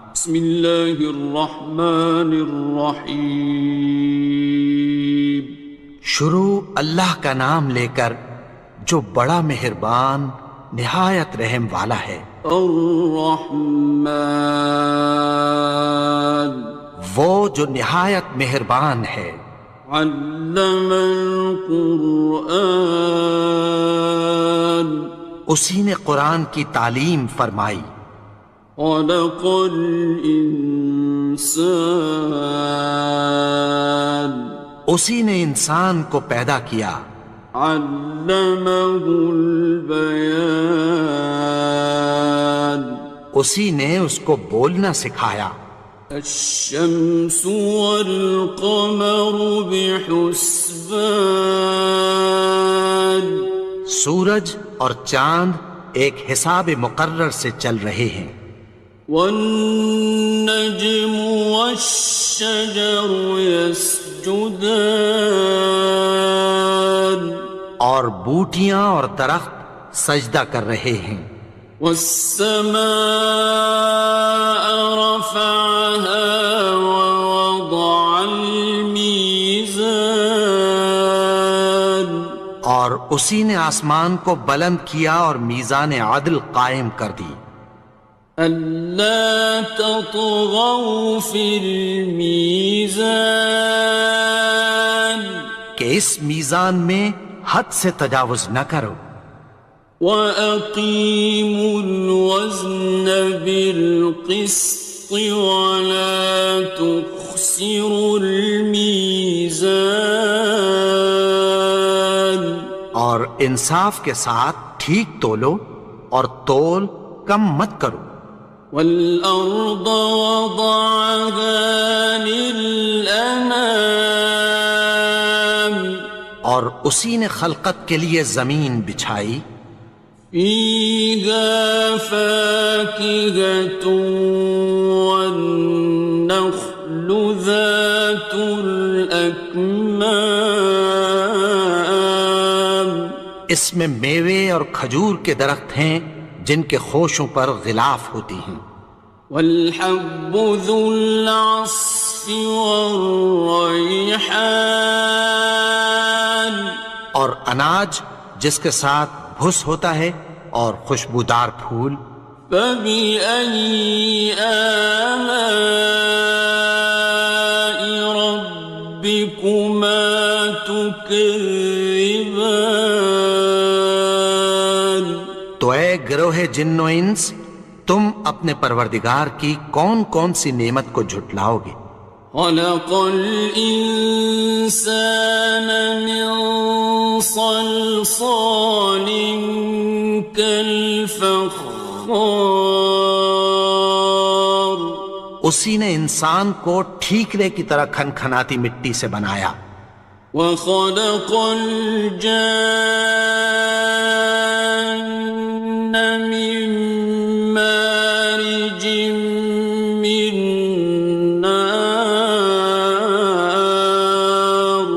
بسم اللہ الرحمن الرحیم۔ شروع اللہ کا نام لے کر جو بڑا مہربان نہایت رحم والا ہے۔ الرحمن، وہ جو نہایت مہربان ہے۔ علم القرآن، اسی نے قرآن کی تعلیم فرمائی۔ خلق الانسان، اسی نے انسان کو پیدا کیا۔ علمہ البیان، اسی نے اس کو بولنا سکھایا۔ الشمس والقمر بحسبان، سورج اور چاند ایک حساب مقرر سے چل رہے ہیں۔ والنجم والشجر يسجدان، اور بوٹیاں اور درخت سجدہ کر رہے ہیں۔ والسماء رفعها ووضع الميزان، اور اسی نے آسمان کو بلند کیا اور میزان عدل قائم کر دی۔ ألا تطغوا في الميزان، کہ اس میزان میں حد سے تجاوز نہ کرو۔ وَأَقِيمُوا الْوَزْنَ بِالْقِسْطِ وَلَا تُخْسِرُوا الْمِيزَانَ، اور انصاف کے ساتھ ٹھیک تولو اور تول کم مت کرو۔ وَالْأَرْضَ وَضَعَهَا لِلْأَنَامِ، اور اسی نے خلقت کے لیے زمین بچھائی۔ فِيهَا فَاكِهَةٌ وَالنَّخْلُ ذَاتُ الْأَكْمَامِ، اس میں میوے اور کھجور کے درخت ہیں جن کے خوشوں پر غلاف ہوتی ہیں۔ وَالْحَبُّ ذُو الْعَصْفِ وَالرَّيْحَانِ، اور اناج جس کے ساتھ بھس ہوتا ہے اور خوشبودار پھول۔ فَبِأَيِّ آلَاءِ رَبِّكُمَا تُكَذِّبَانِ، تو اے گروہ جن و انس، تم اپنے پروردگار کی کون کون سی نعمت کو جھٹلاؤ گے؟ خَلَقَ الْإِنسَانَ مِنْ صَلْصَالٍ كَالْفَخَّارِ، اسی نے انسان کو ٹھیکرے کی طرح کھنکھناتی مٹی سے بنایا۔ وَخَلَقَ الْجَانَّ مِن مَّارِجٍ مِّن نَّارٍ،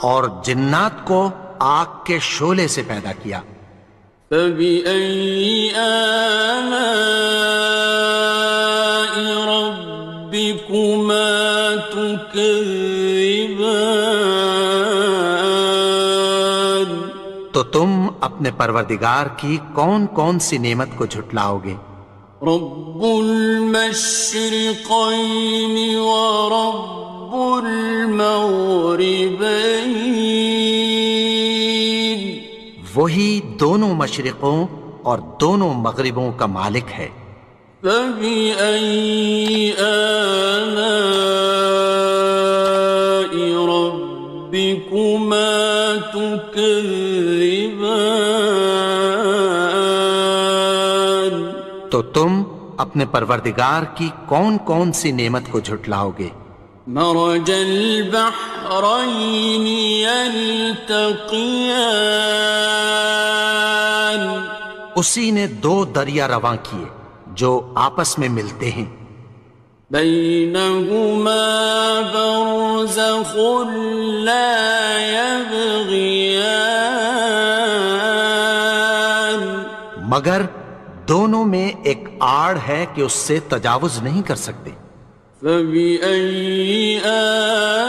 اور جنات کو آگ کے شعلے سے پیدا کیا۔ فَبِأَيِّ آلَاءِ رَبِّكُمَا تُكَذِّبَانِ، تو تم اپنے پروردگار کی کون کون سی نعمت کو جھٹلاؤ گے؟ رب المشرقين ورب المغربين، وہی دونوں مشرقوں اور دونوں مغربوں کا مالک ہے۔ فَبِأَيِّ آلَاءِ رَبِّكُمَا تُكَذِّبَانِ، تو تم اپنے پروردگار کی کون کون سی نعمت کو جھٹلاؤ گے؟ مرج البحرين يلتقيان، اسی نے دو دریا رواں کیے جو آپس میں ملتے ہیں۔ بينهما برزخ لا يبغيان، مگر دونوں میں ایک آڑ ہے کہ اس سے تجاوز نہیں کر سکتے۔ فبأي آلاء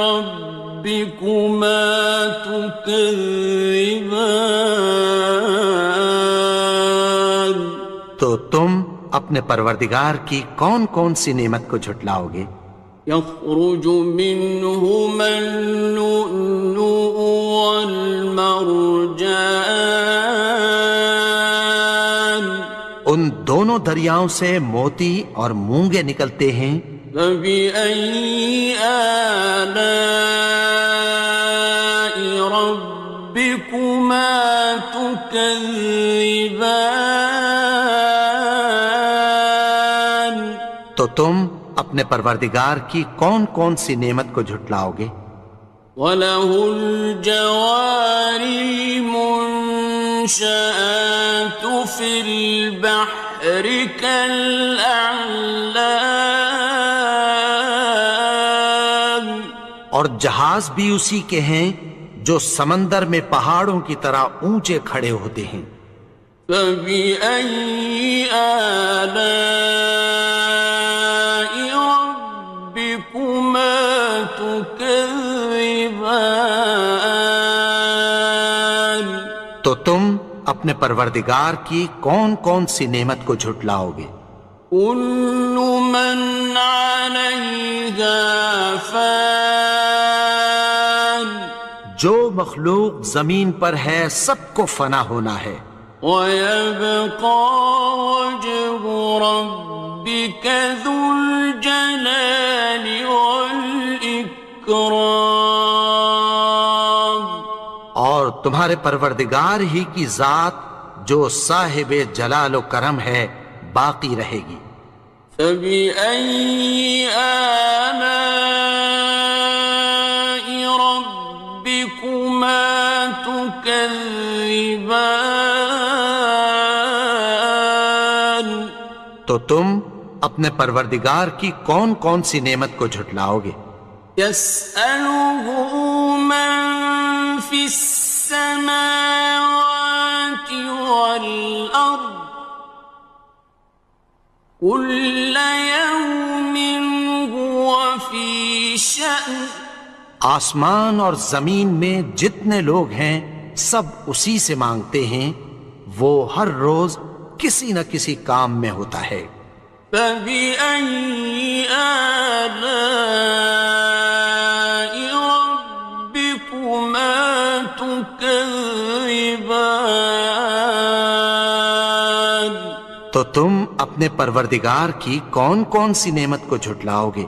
ربكما تكذبان؟ تو تم اپنے پروردگار کی کون کون سی نعمت کو جھٹلاؤ گے؟ يخرج منهما اللؤلؤ والمرجان ان دونوں دریاؤں سے موتی اور مونگے نکلتے ہیں۔ فبأي آلاء ربكما تكذبان؟ تو تم اپنے پروردگار کی کون کون سی نعمت کو جھٹلاؤ گے؟ وَلَهُ الْجَوَارِ الْمُنشَآتُ فِي الْبَحْرِ كَالْأَعْلَامِ، اور جہاز بھی اسی کے ہیں جو سمندر میں پہاڑوں کی طرح اونچے کھڑے ہوتے ہیں۔ فَبِأَيِّ آلَاءِ رَبِّكُمَا تُكَذِّبَانِ؟ تو تم اپنے پروردگار کی کون کون سی نعمت کو جھٹلاؤ گے؟ كُلُّ مَنْ عَلَيْهَا فَانٍ، جو مخلوق زمین پر ہے سب کو فنا ہونا ہے۔ وَيَبْقَى وَجْهُ رَبِّكَ ذُو الْجَلَالِ وَالْإِكْرَامِ، اور تمہارے پروردگار ہی کی ذات جو صاحب جلال و کرم ہے باقی رہے گی۔ فَبِأَيِّ آلَاءِ رَبِّكُمَا تُكَذِّبَانِ؟ تو تم اپنے پروردگار کی کون کون سی نعمت کو جھٹلاؤ گے؟ يَسْأَلُهُ مَن فِي السَّمَاوَاتِ وَالْأَرْضِ كُلَّ يَوْمٍ هُوَ فِي شَأْنٍ، آسمان اور زمین میں جتنے لوگ ہیں سب اسی سے مانگتے ہیں، وہ ہر روز کسی نہ کسی کام میں ہوتا ہے۔ فَبِأَيِّ آلَاءِ رَبِّكُمَا تُكَذِّبَانِ؟ تو تم اپنے پروردگار کی کون کون سی نعمت کو جھٹلاؤ گے؟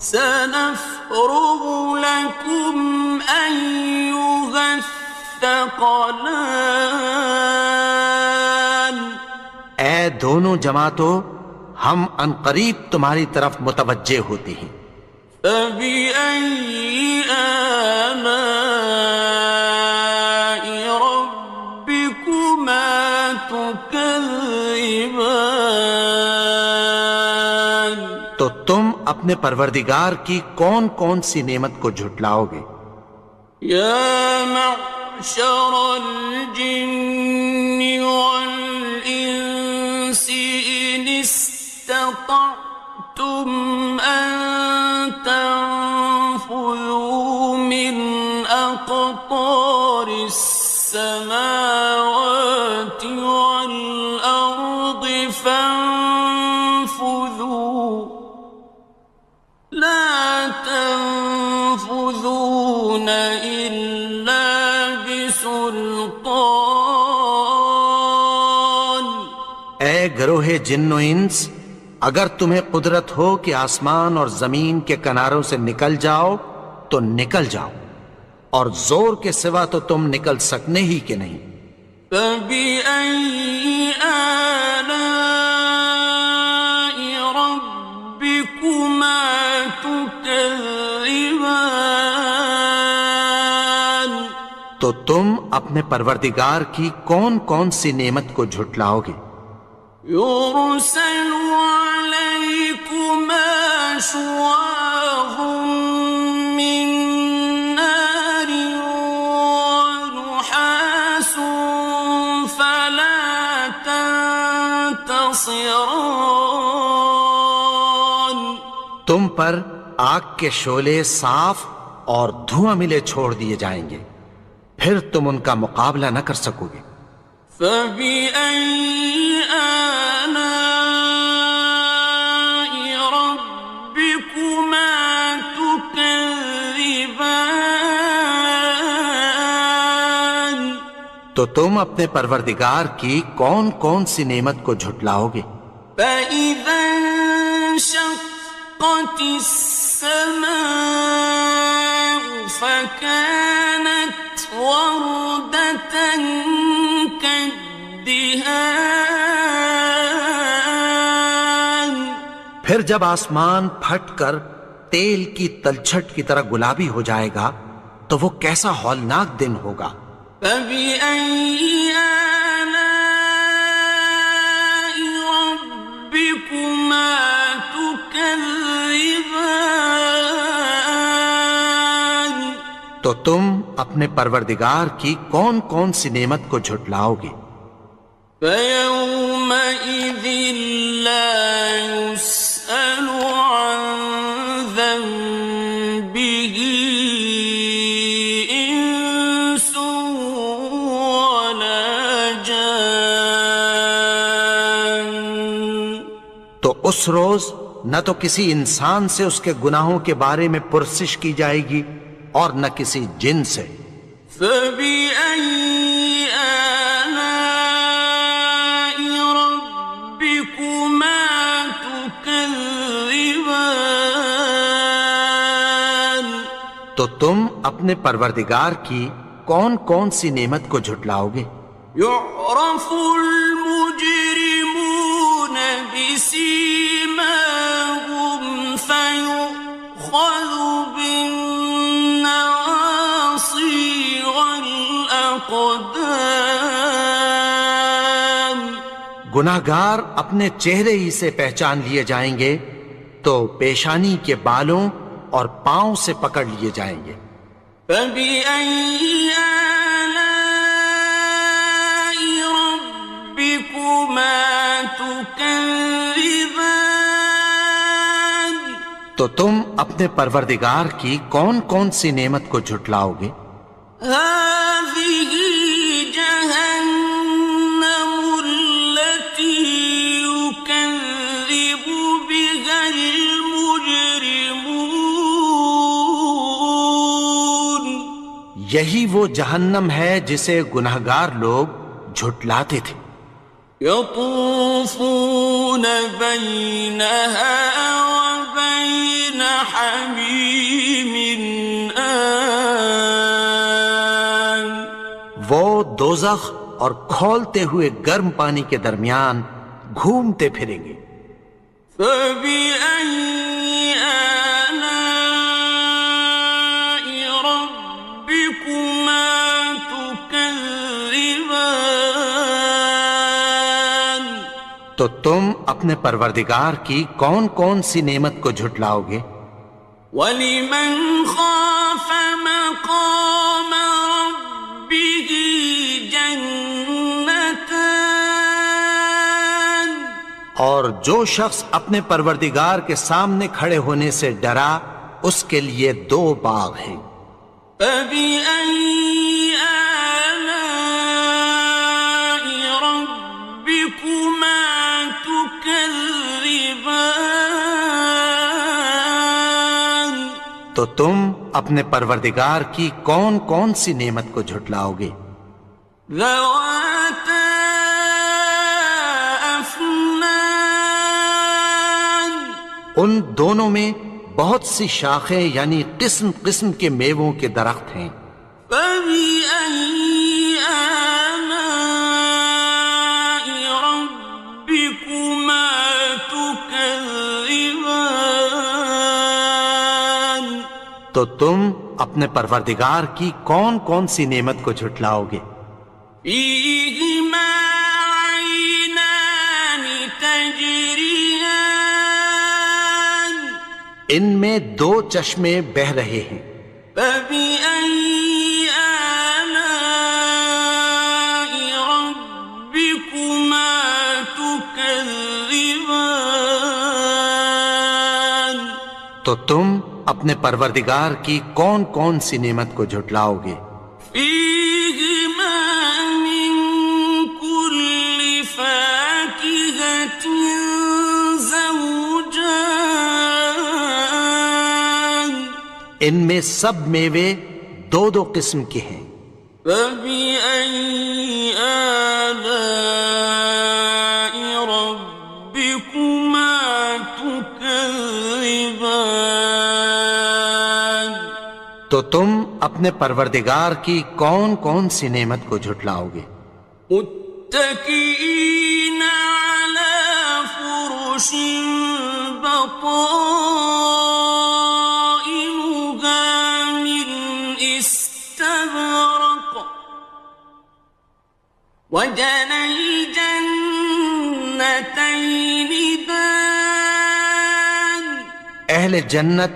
سَنَفْرُغُ لَكُمْ أَيُّهَ الثَّقَلَانِ؟ اے دونوں جماعتوں، ہم عنقریب تمہاری طرف متوجہ ہوتے ہیں۔ فَبِأَيِّ آلَاءِ رَبِّكُمَا تُكَذِّبَانِ؟ تو تم اپنے پروردگار کی کون کون سی نعمت کو جھٹلاؤ گے؟ يَا مَعْشَرَ الْجِنِّ وَالْإِنسِ إِنِ اسْتَطَعْتُمْ أَن تَنفُذُوا مِنْ أَقْطَارِ السَّمَاوَاتِ وَالْأَرْضِ فَانفُذُوا لَا تَنفُذُونَ إِلَّا بِسُلْطَانٍ۔ اے گروہ جن و انس، اگر تمہیں قدرت ہو کہ آسمان اور زمین کے کناروں سے نکل جاؤ تو نکل جاؤ، اور زور کے سوا تو تم نکل سکنے ہی کہ نہیں۔ فَبِأَيِّ آلَاءِ رَبِّكُمَا تُكَذِّبَانِ؟ تو تم اپنے پروردگار کی کون کون سی نعمت کو جھٹلاؤ گے؟ يُرْسَلُ عَلَيْكُمَا شُوَاظٌ مِّن نَّارٍ وَنُحَاسٌ خاصران. تم پر آگ کے شعلے صاف اور دھواں ملے چھوڑ دیے جائیں گے، پھر تم ان کا مقابلہ نہ کر سکو گے۔ فبأي آلاء ربكما تكذبان. تو تم اپنے پروردگار کی کون کون سی نعمت کو جھٹلاؤ گے؟ فإذا انشقت السماء فكانت وردة كالدهان. پھر جب آسمان پھٹ کر تیل کی تلچھٹ کی طرح گلابی ہو جائے گا تو وہ کیسا ہولناک دن ہوگا۔ فبأي آلاء ربكما تكذبان. تو تم اپنے پروردگار کی کون کون سی نعمت کو جھٹلاؤ گے؟ فيومئذ لا يسأل عن ذنبه إنس ولا جان. تو اس روز نہ تو کسی انسان سے اس کے گناہوں کے بارے میں پرسش کی جائے گی اور نہ کسی جن سے۔ فبأي آلاء ربكما تكذبان. تو تم اپنے پروردگار کی کون کون سی نعمت کو جھٹلاؤ گے؟ يعرف المجرمون بسيماهم فيؤخذ بالنواصي والأقدام. گناہگار اپنے چہرے ہی سے پہچان لیے جائیں گے تو پیشانی کے بالوں اور پاؤں سے پکڑ لیے جائیں گے۔ فبأي آلاء ربكما تكذبان. تو تم اپنے پروردگار کی کون کون سی نعمت کو جھٹلاؤ گے؟ هذه جهنم التي يكذب بها المجرمون. یہی وہ جہنم ہے جسے گناہگار لوگ جھٹلاتے تھے۔ يطوفون بينها وبين حميم آن. وہ دوزخ اور کھولتے ہوئے گرم پانی کے درمیان گھومتے پھریں گے۔ فبأي آلاء ربكما تكذبان. تو تم اپنے پروردگار کی کون کون سی نعمت کو جھٹلاؤ گے؟ وَلِمَنْ خَافَ مَقَامَ رَبِّهِ جَنَّتَانِ. اور جو شخص اپنے پروردگار کے سامنے کھڑے ہونے سے ڈرا اس کے لیے دو باغ ہیں۔ فَبِأَيِّ آلَاءِ رَبِّكُمَا تُكَذِّبَانِ. تو تم اپنے پروردگار کی کون کون سی نعمت کو جھٹلاؤ گے؟ ذَوَاتَا أَفْنَانٍ. ان دونوں میں بہت سی شاخیں یعنی قسم قسم کے میووں کے درخت ہیں۔ فَبِأَيِّ آلَاءِ رَبِّكُمَا تُكَذِّبَانِ. تو تم اپنے پروردگار کی کون کون سی نعمت کو جھٹلاؤ گے؟ فِيهِمَا عَيْنَانِ تَجْرِيَانِ. ان میں دو چشمے بہہ رہے ہیں۔ فَبِأَيِّ آلَاءِ رَبِّكُمَا تُكَذِّبَانِ. تكذبان تو تم اپنے پروردگار کی کون کون سی نعمت کو جھٹلاؤ گے؟ فيهما من كل فاكهة زوجان ان میں سب میوے دو دو قسم کے ہیں۔ فبأي آلاء ربكما تكذبان تو تم اپنے پروردگار کی کون کون سی نعمت کو جھٹلاؤ گے؟ متكئين على فرش بطائنها من استبرق وجنى الجنتين دان اہل جنت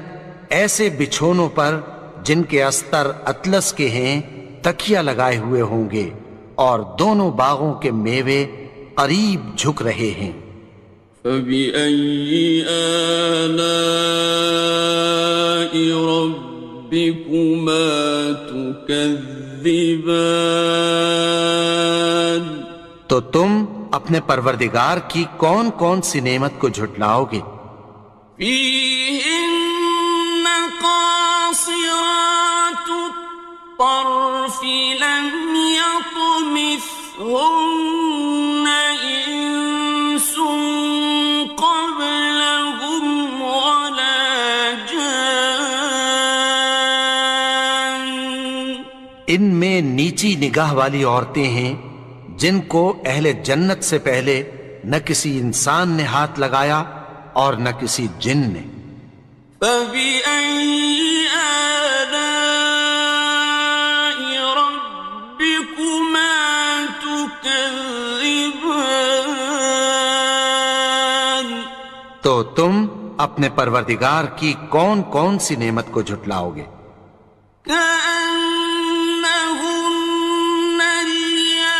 ایسے بچھونوں پر جن کے استر اطلس کے ہیں تکیہ لگائے ہوئے ہوں گے، اور دونوں باغوں کے میوے قریب جھک رہے ہیں۔ فبأي آلاء ربكما تكذبان تو تم اپنے پروردگار کی کون کون سی نعمت کو جھٹلاؤ گے؟ فيهن قاصرات الطرف لم يطمثهن إنس قبلهم ولا جان ان میں نیچی نگاہ والی عورتیں ہیں جن کو اہل جنت سے پہلے نہ کسی انسان نے ہاتھ لگایا اور نہ کسی جن نے۔ فبأي آلاء ربكما تكذبان تو تم اپنے پروردگار کی کون کون سی نعمت کو جھٹلاؤ گے؟ كأنهن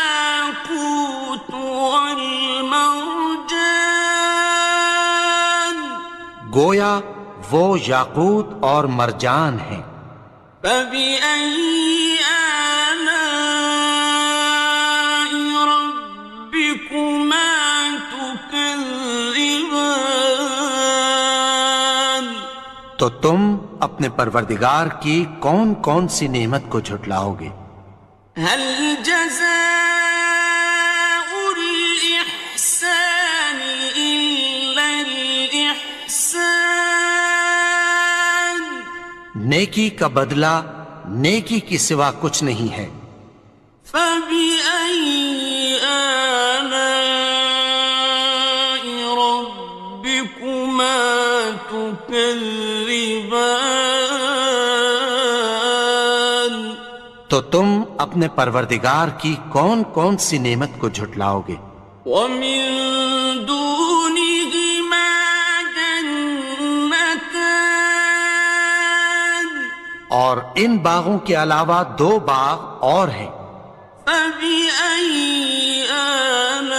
الياقوت والمرجان گویا وہ یاقوت اور مرجان ہیں۔ فبأي آلاء ربكما تكذبان تو تم اپنے پروردگار کی کون کون سی نعمت کو جھٹلاؤ گے؟ هل جزاء الإحسان إلا الإحسان نیکی کا بدلہ نیکی کی سوا کچھ نہیں ہے۔ فبأي آلاء ربكما تكذبان تو تم اپنے پروردگار کی کون کون سی نعمت کو جھٹلاؤ گے؟ ومن دونهما جنتان اور ان باغوں کے علاوہ دو باغ اور ہیں۔ فبأي آلاء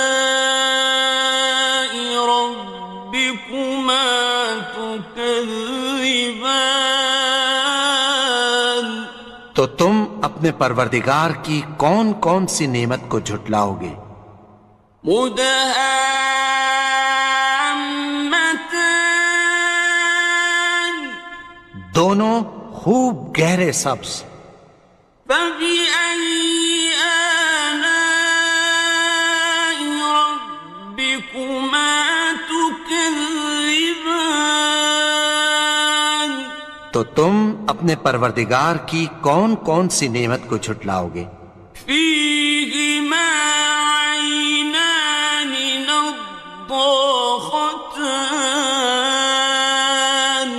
ربكما تكذبان تو تم اپنے پروردگار کی کون کون سی نعمت کو جھٹلاؤ گے؟ مدهامتان دونوں خوب گہرے سبز۔ فبأي آلاء ربكما تكذبان تو تم اپنے پروردگار کی کون کون سی نعمت کو جھٹلاؤ گے؟ فيهما عينان نضاختان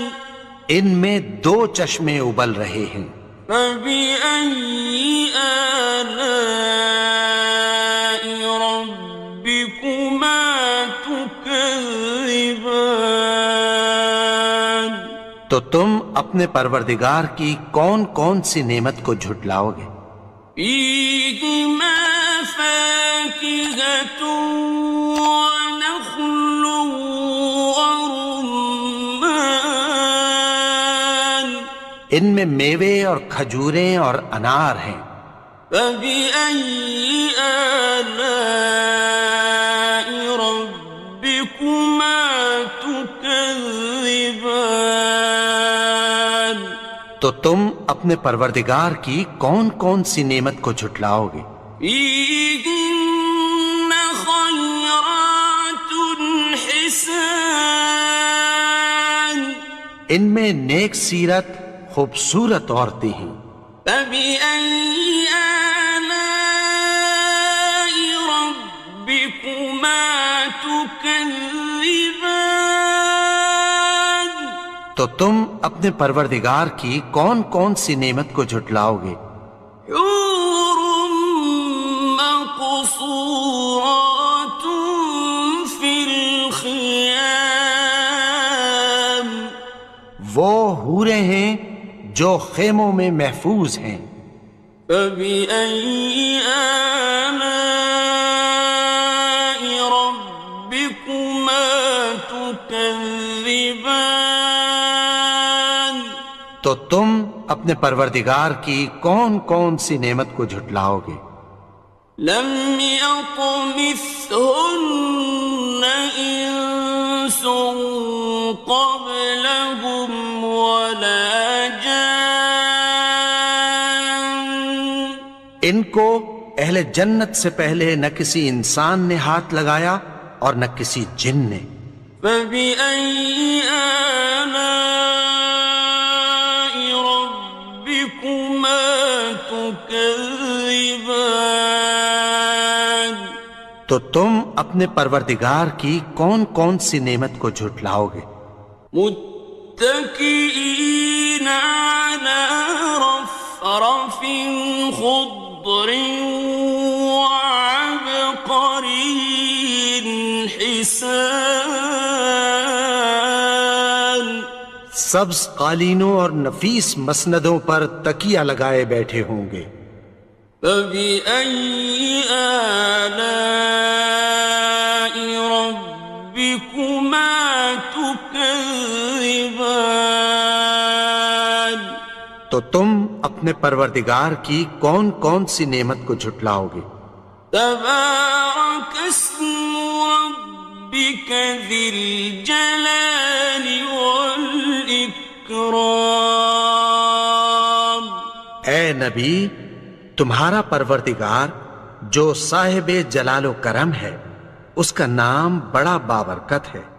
ان میں دو چشمے ابل رہے ہیں۔ فبأي آلاء ربكما تكذبان تو تم اپنے پروردگار کی کون کون سی نعمت کو جھٹلاؤ گے؟ فيهما فاكهة ونخل ان میں میوے اور کھجوریں اور انار ہیں۔ فبأي آلاء ربكما تكذبان؟ تو تم اپنے پروردگار کی کون کون سی نعمت کو جھٹلاؤ گے؟ فيهن خيرات حسان، ان میں نیک سیرت خوبصورت عورتیں ہیں۔ فبأي آلاء ربكما تكذبان؟ تو تم اپنے پروردگار کی کون کون سی نعمت کو جھٹلاؤ گے؟ حور مقصورات في الخيام، وہ حوریں ہیں جو خیموں میں محفوظ ہیں۔ فبأي آلاء ربكما تكذبان؟ تو تم اپنے پروردگار کی کون کون سی نعمت کو جھٹلاؤ گے؟ لم يطمثهن إنس قبلهم ولا جان، ان کو اہل جنت سے پہلے نہ کسی انسان نے ہاتھ لگایا اور نہ کسی جن نے۔ فبأي آلاء ربكما تكذبان؟ تو تم اپنے پروردگار کی کون کون سی نعمت کو جھٹلاؤ گے؟ متكئين على رفرف خضر وعبقري حسان، سبز قالینوں اور نفیس مسندوں پر تکیہ لگائے بیٹھے ہوں گے۔ فبأي آلاء ربكما تكذبان؟ تو تم اپنے پروردگار کی کون کون سی نعمت کو جھٹلاؤ گے؟ تبارك اسم ربك ذي الجلال والإكرام۔ اے نبی، تمہارا پروردگار جو صاحب جلال و کرم ہے، اس کا نام بڑا بابرکت ہے۔